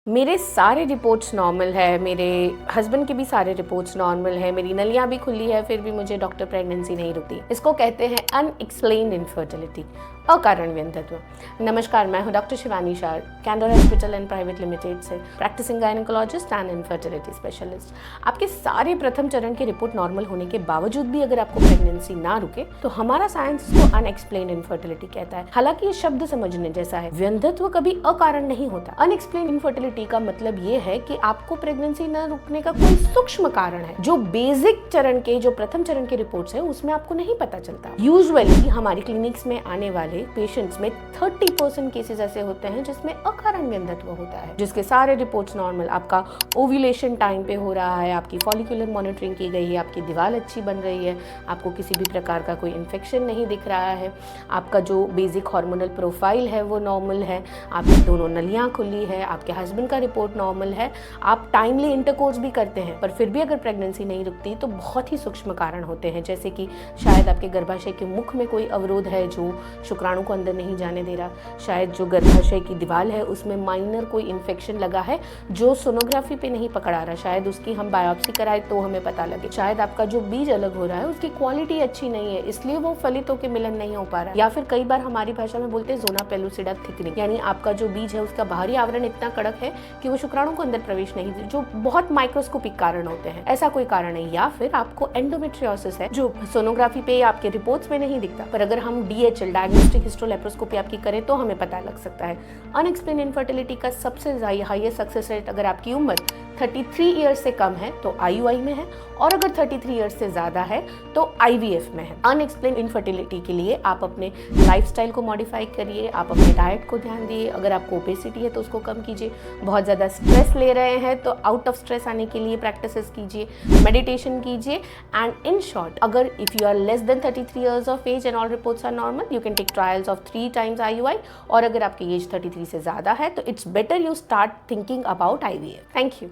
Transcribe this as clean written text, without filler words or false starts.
मेरे सारे reports normal है, मेरे हस्बैंड के भी सारे रिपोर्ट्स नॉर्मल है, मेरी नलियां भी खुली है, फिर भी मुझे डॉक्टर प्रेगनेंसी नहीं रुकती। इसको कहते हैं अनएक्सप्लेन्ड इनफर्टिलिटी, अकारण विंध्यत्व। नमस्कार, मैं हूं doctor Shivani Shah, Candor hospital and private limited से practising gynaecologist and infertility specialist. आपके सारे प्रथम चरण की रिपोर्ट नॉर्मल होने के बावजूद भी अगर आपको प्रेगनेंसी ना रुके तो हमारा साइंस इसको अनएक्सप्लेन्ड इनफर्टिलिटी कहता है। हालांकि ये शब्द समझने जैसा है, विंध्यत्व कभी अकारण नहीं होता। अनएक्सप्लेन्ड इनफर्टिलिटी का मतलब ये है कि आपको प्रेगनेंसी न रुकने का कोई सूक्ष्म कारण है जो बेसिक चरण के, जो प्रथम चरण के रिपोर्ट्स है उसमें आपको नहीं पता चलता। यूजुअली हमारी क्लिनिक्स में आने वाले पेशेंट्स में 30% केसेस ऐसे होते हैं जिसमें अकारण विंध्यत्व होता है, जिसके सारे रिपोर्ट्स नॉर्मल, आपका ओव्यूलेशन टाइम पे हो रहा है, आपकी फॉलिकुलर मॉनिटरिंग की गई है, आपकी दीवार अच्छी बन रही है, आपको किसी भी प्रकार का कोई इन्फेक्शन नहीं दिख रहा है, आपका जो बेसिक हार्मोनल प्रोफाइल है वो नॉर्मल है, आपकी दोनों नलियां खुली है, आपके हस्बैंड का रिपोर्ट नॉर्मल है, आप टाइमली इंटरकोर्स भी करते हैं, पर फिर भी अगर प्रेगनेंसी नहीं रुकती तो बहुत ही सूक्ष्म कारण होते हैं, जैसे कि शायद आपके गर्भाशय के मुख में कोई अवरोध है जो शुक्राणु को अंदर नहीं जाने दे रहा, शायद जो गर्भाशय की दीवार है उसमें माइनर कोई इन्फेक्शन लगा है जो सोनोग्राफी पे नहीं पकड़ा रहा, शायद उसकी हम बायोप्सी कराए तो हमें पता लगे, शायद आपका जो बीज अलग हो रहा है उसकी क्वालिटी अच्छी नहीं है इसलिए वो फलित होकर मिलन नहीं हो पा रहा है, या फिर कई बार हमारी भाषा में बोलते हैं जोना पेलुसिडा थिकनिंग, यानी आपका जो बीज है उसका बाहरी आवरण इतना कड़क है कि वो शुक्राणु को अंदर प्रवेश नहीं दे, जो बहुत माइक्रोस्कोपिक कारण होते हैं। ऐसा कोई कारण है, या फिर आपको एंडोमेट्रियोसिस है जो सोनोग्राफी पे आपके रिपोर्ट्स में नहीं दिखता, पर अगर हम DHL डायग्नोस्टिक हिस्टोलेप्रोस्कोपी आपकी करें तो हमें पता लग सकता है। अनएक्सप्लेन्ड इनफर्टिलिटी का सबसे हाईएस्ट सक्सेस रेट अगर आपकी उम्र 33 ईयर्स से कम है तो IUI में है, और अगर 33 ईयर्स से ज़्यादा है तो IVF में है। अनएक्सप्लेन्ड इनफर्टिलिटी के लिए आप अपने लाइफस्टाइल को मॉडिफाई करिए, आप अपने डाइट को ध्यान दिए, अगर आपको ओबेसिटी है तो उसको कम कीजिए, बहुत ज़्यादा स्ट्रेस ले रहे हैं तो आउट ऑफ स्ट्रेस आने के लिए प्रैक्टिसेस कीजिए, मेडिटेशन कीजिए, एंड इन शॉर्ट अगर if you are less than 33 years of age and all reports are normal, you can take trials of 3 times IUI, और अगर आपकी एज 33 से ज़्यादा है तो it's better you start thinking about IVF। Thank you.